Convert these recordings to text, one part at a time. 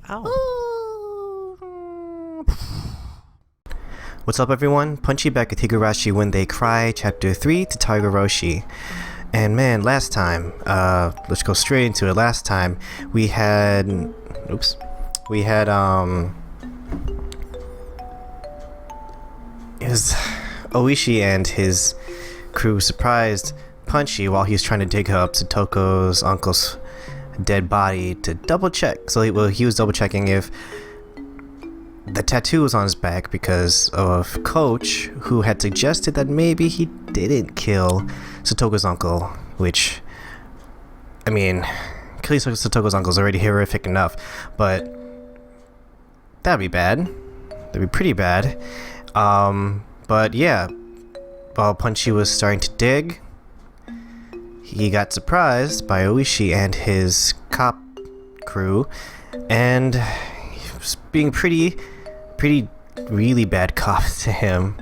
Ow. What's up, everyone? Punchy back with Higurashi When They Cry, Chapter 3 to Higurashi. And man, last time, let's go straight into it. Last time, we had Oishi and his crew surprised Punchy while he was trying to dig up Satoko's uncle's dead body to double check. So he was double checking if the tattoo was on his back because of Coach, who had suggested that maybe he didn't kill Satoko's uncle, which, I mean, killing Satoko's uncle is already horrific enough, but that'd be bad. That'd be pretty bad. But yeah, while Punchy was starting to dig, he got surprised by Oishi and his cop crew, and he was being pretty really bad cops to him.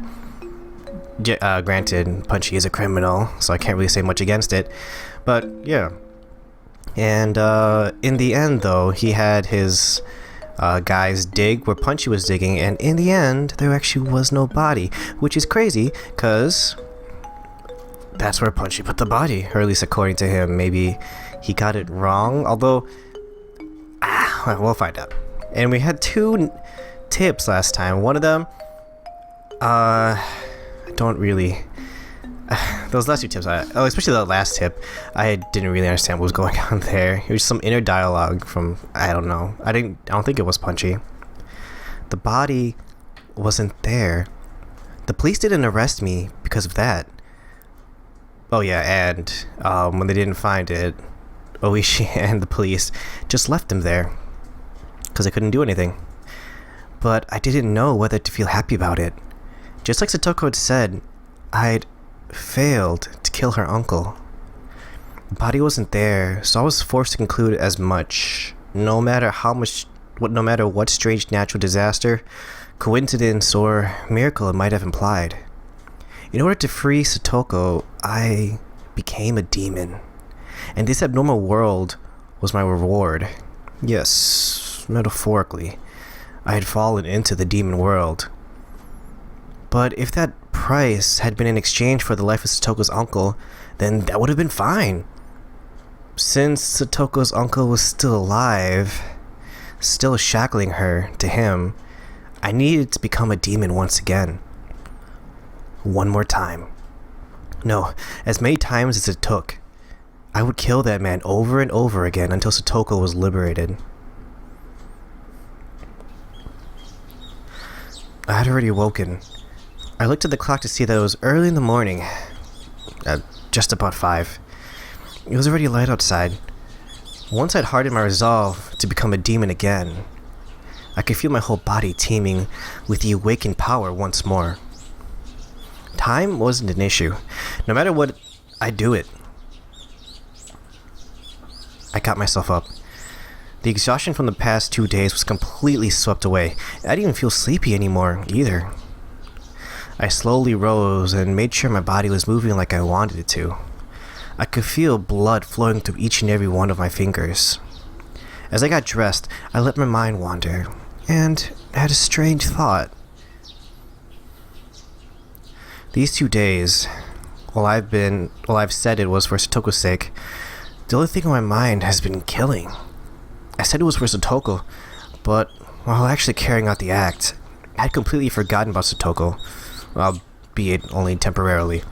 Granted, Punchy is a criminal, so I can't really say much against it, but yeah. And in the end, though, he had his guys dig where Punchy was digging, and in the end, there actually was no body, which is crazy, because that's where Punchy put the body, or at least according to him. Maybe he got it wrong, although we'll find out. And we had two tips last time. One of them, don't really those last two tips, especially the last tip, I didn't really understand what was going on there. It was some inner dialogue from, I don't know. I don't think it was Punchy. The body wasn't there. The police didn't arrest me because of that. Oh yeah, and when they didn't find it, Oishi and the police just left him there because they couldn't do anything. But I didn't know whether to feel happy about it. Just like Satoko had said, I'd failed to kill her uncle. The body wasn't there, so I was forced to conclude as much. No matter what strange natural disaster, coincidence, or miracle it might have implied. In order to free Satoko, I became a demon. And this abnormal world was my reward. Yes, metaphorically. I had fallen into the demon world. But if that price had been in exchange for the life of Satoko's uncle, then that would have been fine. Since Satoko's uncle was still alive, still shackling her to him, I needed to become a demon once again. One more time. No, as many times as it took. I would kill that man over and over again until Satoko was liberated. I had already awoken. I looked at the clock to see that it was early in the morning, just about 5. It was already light outside. Once I'd hardened my resolve to become a demon again, I could feel my whole body teeming with the awakened power once more. Time wasn't an issue. No matter what, I'd do it. I got myself up. The exhaustion from the past 2 days was completely swept away. I didn't even feel sleepy anymore, either. I slowly rose and made sure my body was moving like I wanted it to. I could feel blood flowing through each and every one of my fingers. As I got dressed, I let my mind wander, and had a strange thought. These 2 days, while I've said it was for Satoko's sake, the only thing on my mind has been killing. I said it was for Satoko, but while actually carrying out the act, I had completely forgotten about Satoko, albeit only temporarily.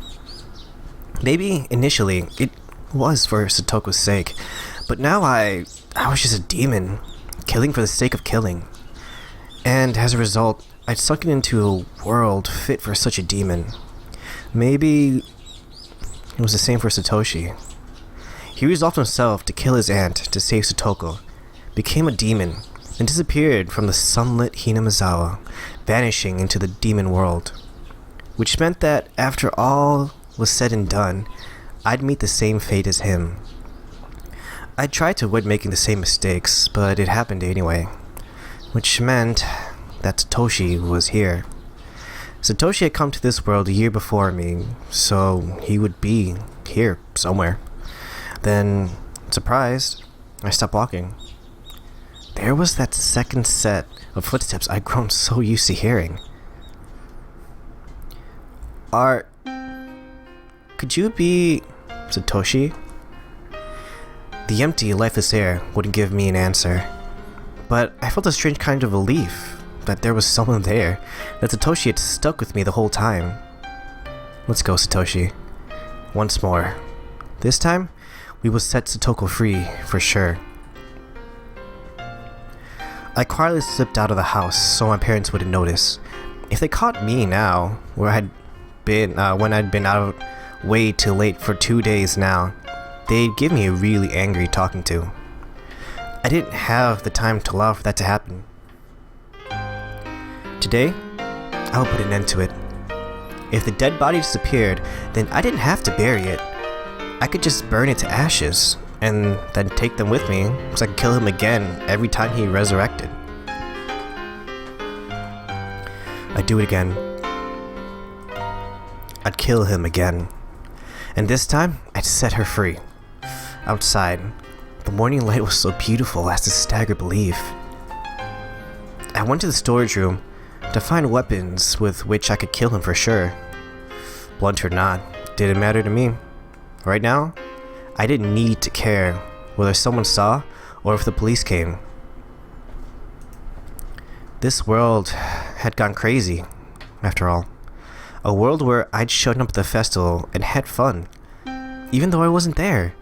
Maybe initially it was for Satoko's sake, but now I was just a demon, killing for the sake of killing. And as a result, I'd sunken into a world fit for such a demon. Maybe it was the same for Satoshi. He resolved himself to kill his aunt to save Satoko, became a demon, and disappeared from the sunlit Hinamizawa, vanishing into the demon world. Which meant that after all was said and done, I'd meet the same fate as him. I tried to avoid making the same mistakes, but it happened anyway. Which meant that Satoshi was here. Satoshi had come to this world a year before me, so he would be here somewhere. Then, surprised, I stopped walking. there was that second set of footsteps I'd grown so used to hearing. Could you be Satoshi? The empty, lifeless air wouldn't give me an answer, but I felt a strange kind of relief that there was someone there, that Satoshi had stuck with me the whole time. Let's go, Satoshi. Once more. This time, we will set Satoko free, for sure. I quietly slipped out of the house so my parents wouldn't notice. If they caught me now, when I'd been out way too late for 2 days now, they'd give me a really angry talking to. I didn't have the time to allow for that to happen. Today, I'll put an end to it. If the dead body disappeared, then I didn't have to bury it. I could just burn it to ashes, and then take them with me, so I could kill him again every time he resurrected. I'd do it again. I'd kill him again. And this time, I'd set her free. Outside, the morning light was so beautiful as to stagger belief. I went to the storage room to find weapons with which I could kill him for sure. Blunt or not, didn't matter to me. Right now, I didn't need to care whether someone saw or if the police came. This world had gone crazy, after all. A world where I'd shown up at the festival and had fun, even though I wasn't there.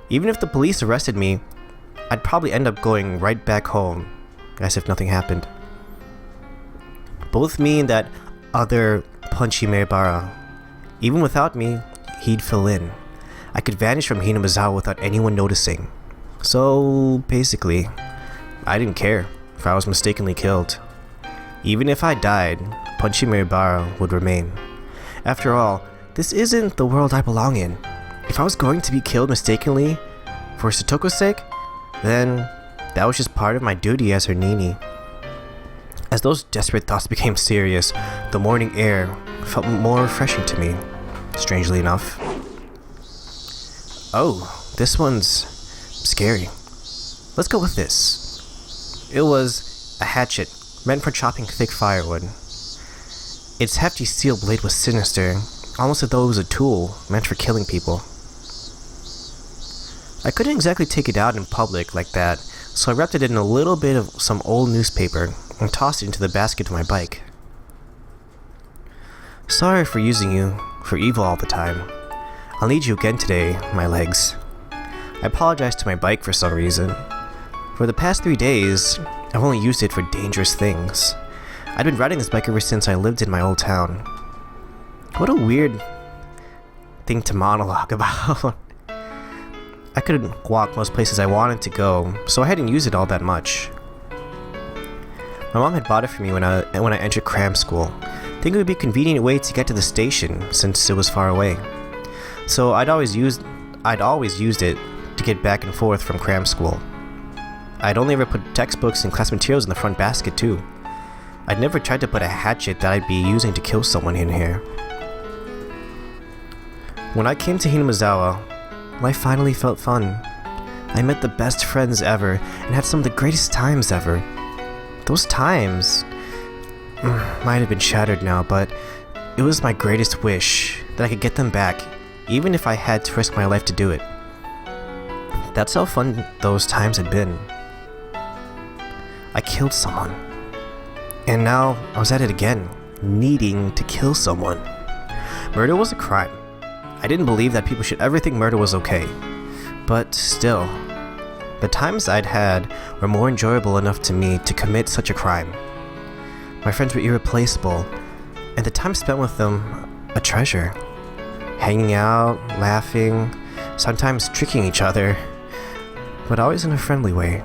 Even if the police arrested me, I'd probably end up going right back home, as if nothing happened. Both me and that other Punchy Meibara, even without me, he'd fill in. I could vanish from Hinamizawa without anyone noticing. So, basically, I didn't care if I was mistakenly killed. Even if I died, Punchy Meibara would remain. After all, this isn't the world I belong in. If I was going to be killed mistakenly for Satoko's sake, then that was just part of my duty as her Nini. As those desperate thoughts became serious, the morning air felt more refreshing to me, strangely enough. Oh, this one's scary. Let's go with this. It was a hatchet meant for chopping thick firewood. Its hefty steel blade was sinister, almost as though it was a tool meant for killing people. I couldn't exactly take it out in public like that, so I wrapped it in a little bit of some old newspaper and tossed it into the basket of my bike. Sorry for using you for evil all the time. I'll need you again today, my legs. I apologized to my bike for some reason. For the past 3 days, I've only used it for dangerous things. I'd been riding this bike ever since I lived in my old town. What a weird thing to monologue about. I couldn't walk most places I wanted to go, so I hadn't used it all that much. My mom had bought it for me when I entered cram school, thinking it would be a convenient way to get to the station since it was far away. So I'd always used it to get back and forth from cram school. I'd only ever put textbooks and class materials in the front basket too. I'd never tried to put a hatchet that I'd be using to kill someone in here. When I came to Hinamizawa, life finally felt fun. I met the best friends ever and had some of the greatest times ever. Those times might have been shattered now, but it was my greatest wish that I could get them back, even if I had to risk my life to do it. That's how fun those times had been. I killed someone. And now I was at it again, needing to kill someone. Murder was a crime. I didn't believe that people should ever think murder was okay. But still, the times I'd had were more enjoyable enough to me to commit such a crime. My friends were irreplaceable, and the time spent with them a treasure. Hanging out, laughing, sometimes tricking each other, but always in a friendly way.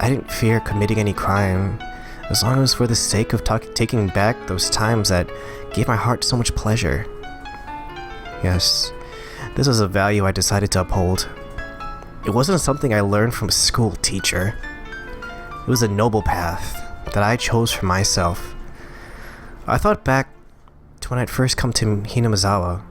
I didn't fear committing any crime, as long as it was for the sake of taking back those times that gave my heart so much pleasure. Yes, this was a value I decided to uphold. It wasn't something I learned from a school teacher. It was a noble path that I chose for myself. I thought back to when I'd first come to Hinamizawa,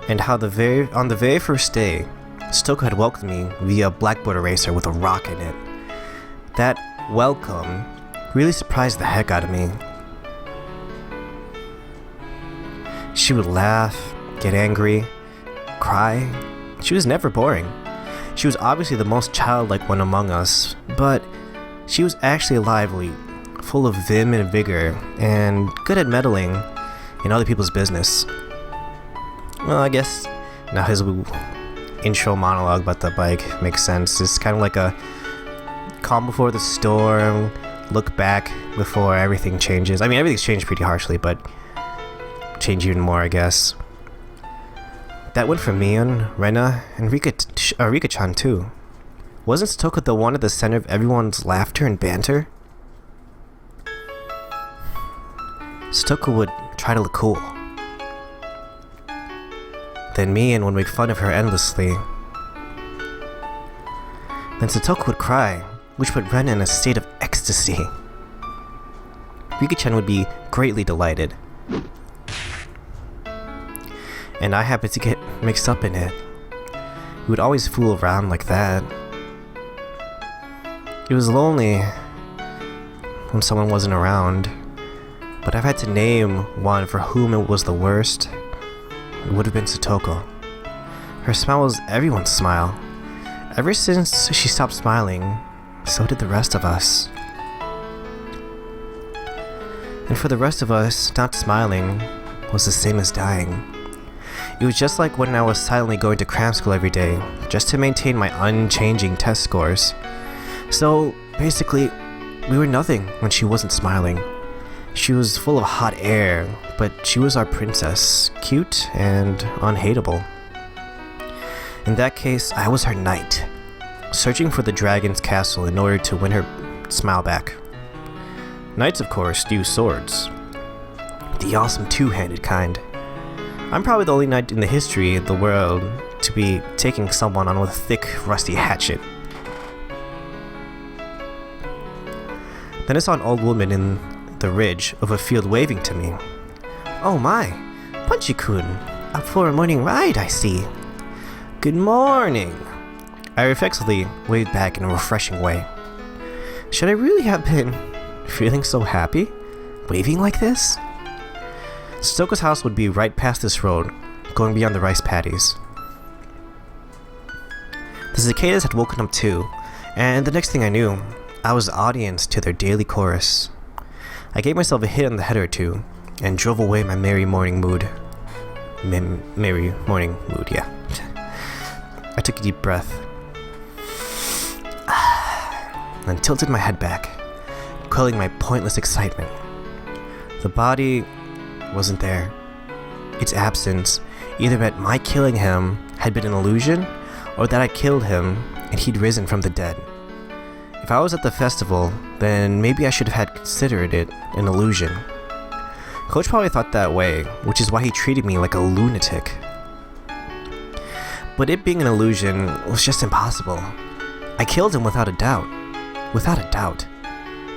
and how on the very first day, Stoko had welcomed me via blackboard eraser with a rock in it. That welcome really surprised the heck out of me. She would laugh, get angry, cry. She was never boring. She was obviously the most childlike one among us, but she was actually lively, full of vim and vigor, and good at meddling in other people's business. Well, I guess now his intro monologue about the bike makes sense. It's kind of like a calm before the storm, look back before everything changes. I mean, everything's changed pretty harshly, but change even more, I guess. That went for Mion, Rena, and Rika-chan too. Wasn't Stoko the one at the center of everyone's laughter and banter? Stoko would try to look cool. Then Mion would make fun of her endlessly. Then Satoko would cry, which put Rena in a state of ecstasy. Rika-chan would be greatly delighted. And I happened to get mixed up in it. We would always fool around like that. It was lonely when someone wasn't around, but if I had to name one for whom it was the worst, it would have been Satoko. Her smile was everyone's smile. Ever since she stopped smiling, so did the rest of us. And for the rest of us, not smiling was the same as dying. It was just like when I was silently going to cram school every day, just to maintain my unchanging test scores. So, basically, we were nothing when she wasn't smiling. She was full of hot air, but she was our princess, cute and unhateable. In that case, I was her knight, searching for the dragon's castle in order to win her smile back. Knights, of course, use swords. The awesome two-handed kind. I'm probably the only knight in the history of the world to be taking someone on with a thick, rusty hatchet. Then I saw an old woman in the ridge of a field waving to me. Oh my, Punchy-kun, up for a morning ride, I see. Good morning. I reflexively waved back in a refreshing way. Should I really have been feeling so happy? Waving like this? Stoko's house would be right past this road, going beyond the rice paddies. The cicadas had woken up too, and the next thing I knew, I was the audience to their daily chorus. I gave myself a hit on the head or two, and drove away my merry morning mood. Merry morning mood, yeah. I took a deep breath, and tilted my head back, quelling my pointless excitement. The body wasn't there. Its absence either meant my killing him had been an illusion, or that I killed him and he'd risen from the dead. If I was at the festival, then maybe I should have had considered it an illusion. Coach probably thought that way, which is why he treated me like a lunatic. But it being an illusion was just impossible. I killed him without a doubt. Without a doubt.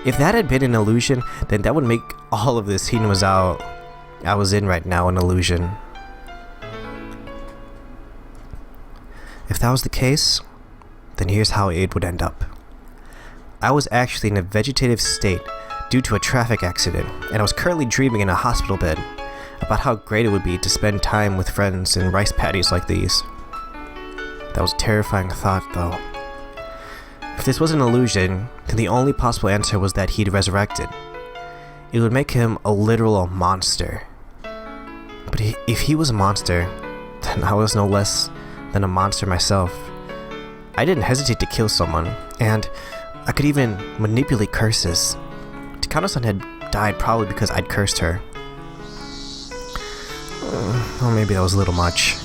If that had been an illusion, then that would make all of this scene I was in right now an illusion. If that was the case, then here's how it would end up. I was actually in a vegetative state due to a traffic accident, and I was currently dreaming in a hospital bed about how great it would be to spend time with friends in rice paddies like these. That was a terrifying thought, though. If this was an illusion, then the only possible answer was that he'd resurrected. It would make him a literal monster. But if he was a monster, then I was no less than a monster myself. I didn't hesitate to kill someone, and I could even manipulate curses. Takano-san had died probably because I'd cursed her. Or maybe that was a little much.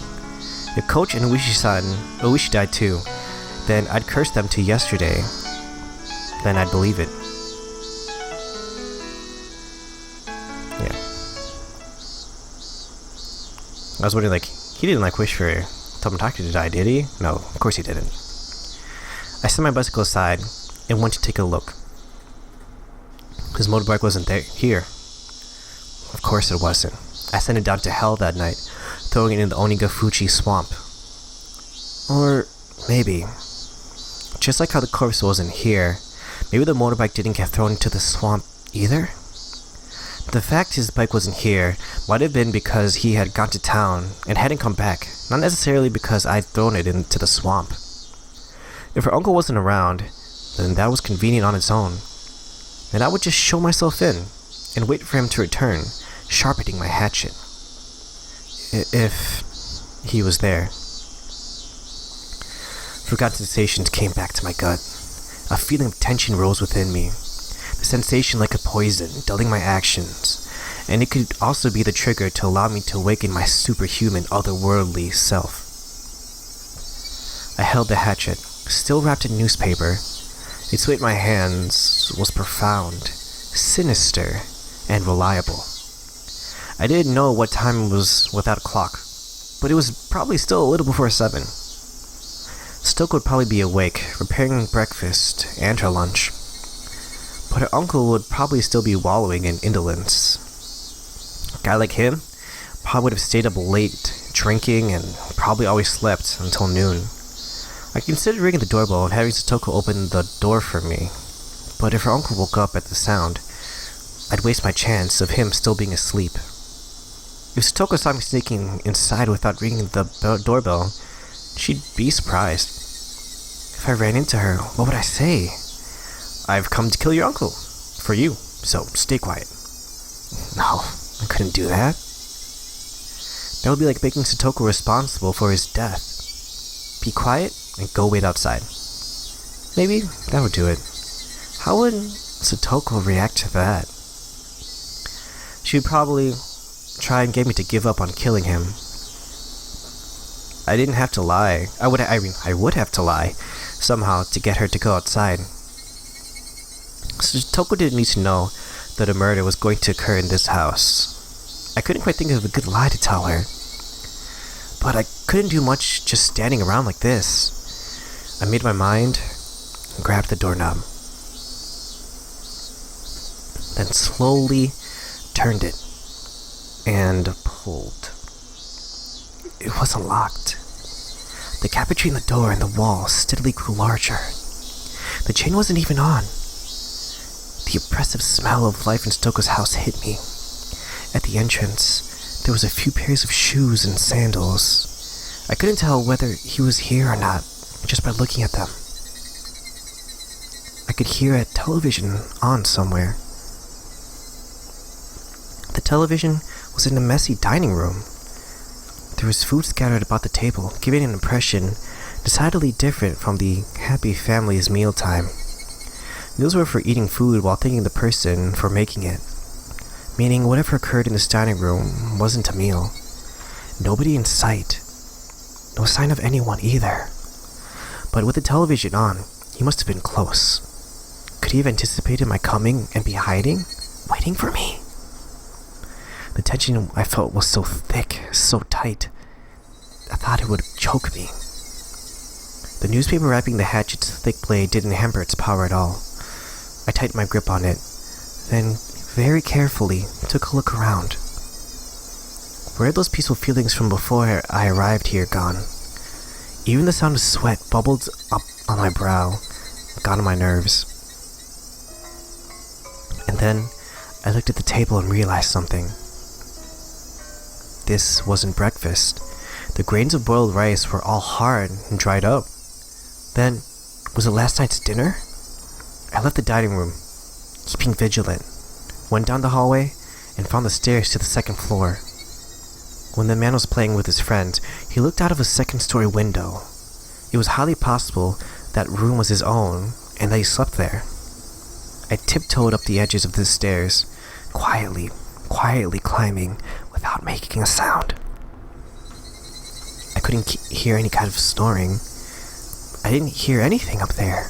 If Coach and Uishi died too, then I'd curse them to yesterday. Then I'd believe it. Yeah. I was wondering, like, he didn't wish for Tomotaki to die, did he? No, of course he didn't. I set my bicycle aside and went to take a look. His motorbike wasn't here. Of course it wasn't. I sent it down to hell that night, throwing it in the Onigafuchi swamp. Or maybe. Just like how the corpse wasn't here, maybe the motorbike didn't get thrown into the swamp either? The fact his bike wasn't here might have been because he had gone to town and hadn't come back, not necessarily because I'd thrown it into the swamp. If her uncle wasn't around, then that was convenient on its own. Then I would just show myself in and wait for him to return, sharpening my hatchet. If he was there. Forgotten sensations came back to my gut. A feeling of tension rose within me. The sensation like a poison, dulling my actions, and it could also be the trigger to allow me to awaken my superhuman, otherworldly self. I held the hatchet, still wrapped in newspaper. Its weight in my hands was profound, sinister, and reliable. I didn't know what time it was without a clock, but it was probably still a little before 7. Stoke would probably be awake, preparing breakfast and her lunch. But her uncle would probably still be wallowing in indolence. A guy like him probably would have stayed up late, drinking, and probably always slept until noon. I considered ringing the doorbell and having Satoko open the door for me, but if her uncle woke up at the sound, I'd waste my chance of him still being asleep. If Satoko saw me sneaking inside without ringing the doorbell, she'd be surprised. If I ran into her, what would I say? I've come to kill your uncle. For you, so stay quiet. No, I couldn't do that. That would be like making Satoko responsible for his death. Be quiet and go wait outside. Maybe that would do it. How would Satoko react to that? She would probably try and get me to give up on killing him. I didn't have to lie. I would have to lie somehow to get her to go outside. Satoko didn't need to know that a murder was going to occur in this house. I couldn't quite think of a good lie to tell her. But I couldn't do much just standing around like this. I made my mind and grabbed the doorknob. Then slowly turned it and pulled. It wasn't locked. The gap between the door and the wall steadily grew larger. The chain wasn't even on. The oppressive smell of life in Stoko's house hit me. At the entrance, there was a few pairs of shoes and sandals. I couldn't tell whether he was here or not, just by looking at them. I could hear a television on somewhere. The television was in a messy dining room. There was food scattered about the table, giving an impression decidedly different from the happy family's mealtime. Meals were for eating food while thanking the person for making it, meaning whatever occurred in this dining room wasn't a meal. Nobody in sight. No sign of anyone either. But with the television on, he must have been close. Could he have anticipated my coming and be hiding, waiting for me? The tension I felt was so thick, so tight, I thought it would choke me. The newspaper wrapping the hatchet's thick blade didn't hamper its power at all. I tightened my grip on it, then very carefully took a look around. Where had those peaceful feelings from before I arrived here gone? Even the sound of sweat bubbled up on my brow, got on my nerves. And then I looked at the table and realized something. This wasn't breakfast. The grains of boiled rice were all hard and dried up. Then, was it last night's dinner? I left the dining room, keeping vigilant, went down the hallway, and found the stairs to the second floor. When the man was playing with his friend, he looked out of a second-story window. It was highly possible that room was his own, and that he slept there. I tiptoed up the edges of the stairs, quietly climbing without making a sound. I couldn't hear any kind of snoring. I didn't hear anything up there.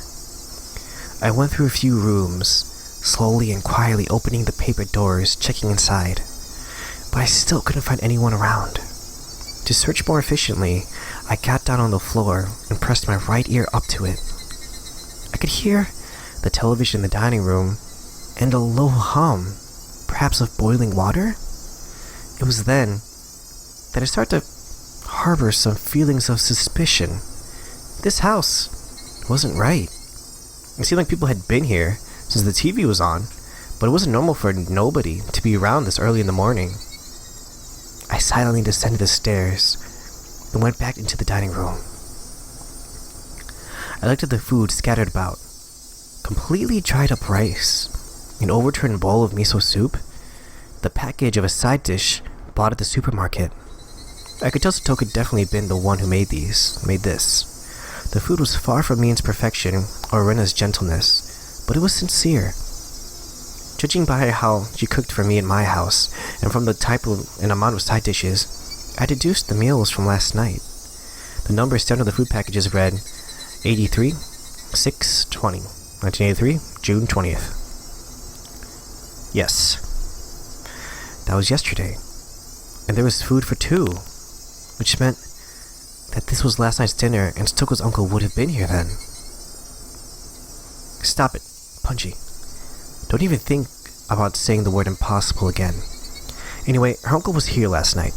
I went through a few rooms, slowly and quietly opening the paper doors, checking inside. But I still couldn't find anyone around. To search more efficiently, I got down on the floor and pressed my right ear up to it. I could hear the television in the dining room and a low hum, perhaps of boiling water. It was then that I started to harbor some feelings of suspicion. This house wasn't right. It seemed like people had been here since the TV was on, but it wasn't normal for nobody to be around this early in the morning. I silently descended the stairs and went back into the dining room. I looked at the food scattered about. Completely dried up rice, an overturned bowl of miso soup, the package of a side dish bought at the supermarket. I could tell Sato could definitely been the one who made this. The food was far from Mien's perfection or Rena's gentleness, but it was sincere. Judging by how she cooked for me in my house, and from the type and amount of side dishes, I deduced the meal was from last night. The number stamped on the food packages read 83 6/20, 1983, June 20th. Yes, that was yesterday, and there was food for two, which meant that this was last night's dinner and Stoko's uncle would have been here then. Stop it, Punchy. Don't even think about saying the word impossible again. Anyway, her uncle was here last night.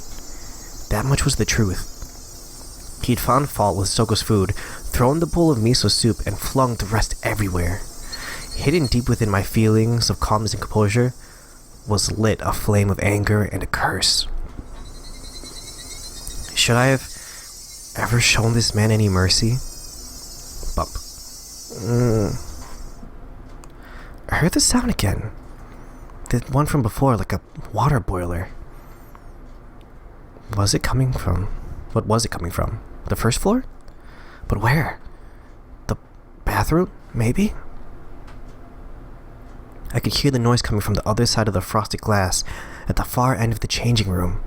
That much was the truth. He'd found fault with Stoko's food, thrown the bowl of miso soup, and flung the rest everywhere. Hidden deep within my feelings of calmness and composure was lit a flame of anger and a curse. Should I have ever shown this man any mercy? Bump. I heard the sound again. The one from before, like a water boiler. What was it coming from? The first floor? But where? The bathroom, maybe? I could hear the noise coming from the other side of the frosted glass at the far end of the changing room.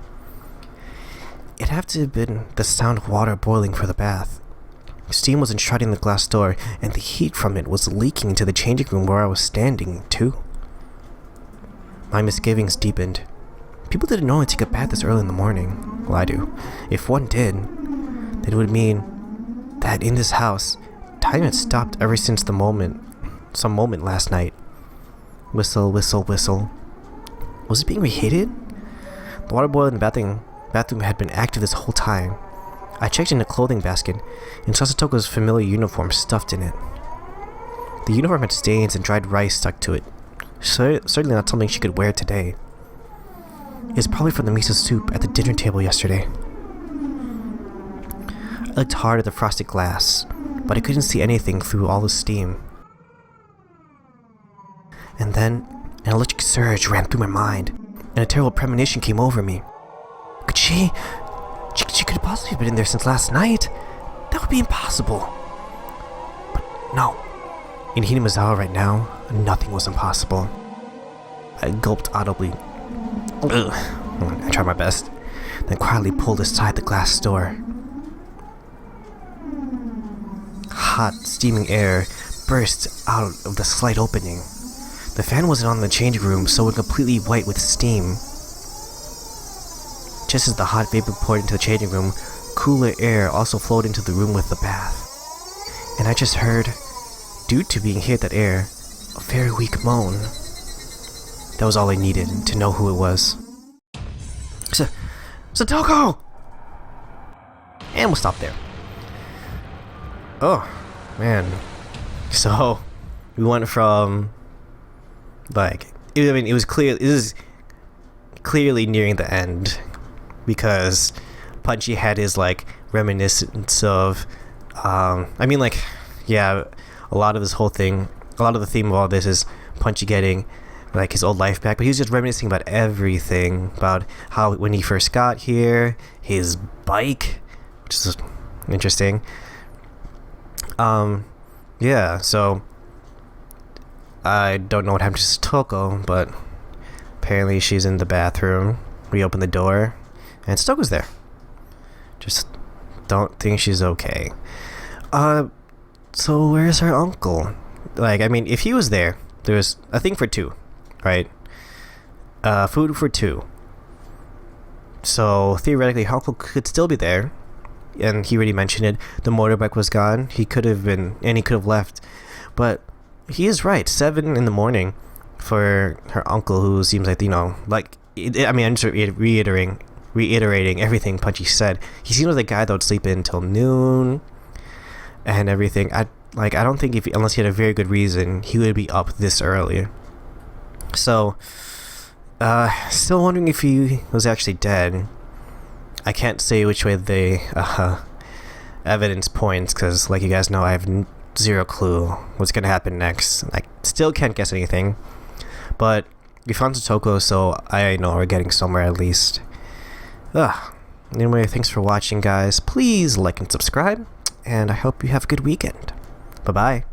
It'd have to have been the sound of water boiling for the bath. Steam was enshrouding the glass door, and the heat from it was leaking into the changing room where I was standing, too. My misgivings deepened. People didn't normally take a bath this early in the morning. Well, I do. If one did, it would mean that in this house, time had stopped ever since some moment last night. Whistle, whistle, whistle. Was it being reheated? The water boiler in the bathroom had been active this whole time. I checked in the clothing basket and saw Satoko's familiar uniform stuffed in it. The uniform had stains and dried rice stuck to it. Certainly not something she could wear today. It's probably from the miso soup at the dinner table yesterday. I looked hard at the frosted glass, but I couldn't see anything through all the steam. And then, an electric surge ran through my mind, and a terrible premonition came over me. Could she could have possibly been in there since last night? That would be impossible. But no. In Hinamizawa right now, nothing was impossible. I gulped audibly. Ugh. I tried my best, then quietly pulled aside the glass door. Hot, steaming air burst out of the slight opening. The fan wasn't on in the changing room, so it was completely white with steam. Just as the hot vapor poured into the changing room, cooler air also flowed into the room with the bath. And I just heard, due to being hit that air, a very weak moan. That was all I needed to know who it was. Satoko! And we'll stop there. Oh, man. So, we went from, it was clear, it was clearly nearing the end, because Punchy had his, reminiscence of, a lot of this whole thing, a lot of the theme of all this is Punchy getting, his old life back, but he was just reminiscing about everything, about how when he first got here, his bike, which is interesting. So I don't know what happened to Satoko, but apparently she's in the bathroom. We open the door, and Satoko's there. Just don't think she's okay. So where's her uncle? If he was there was a thing for two, right? Food for two. So theoretically, her uncle could still be there. And he already mentioned it. The motorbike was gone. He could have left. But he is right. 7 in the morning for her uncle, who seems I'm just reiterating everything Punchy said. He seems like the guy that would sleep in until noon. and everything. I don't think unless he had a very good reason, he would be up this early. So, still wondering if he was actually dead. I can't say which way the evidence points, because, like you guys know, I have zero clue what's gonna happen next. I still can't guess anything. But we found Totoko, so I know we're getting somewhere at least. Anyway, thanks for watching, guys. Please like and subscribe, and I hope you have a good weekend. Bye-bye.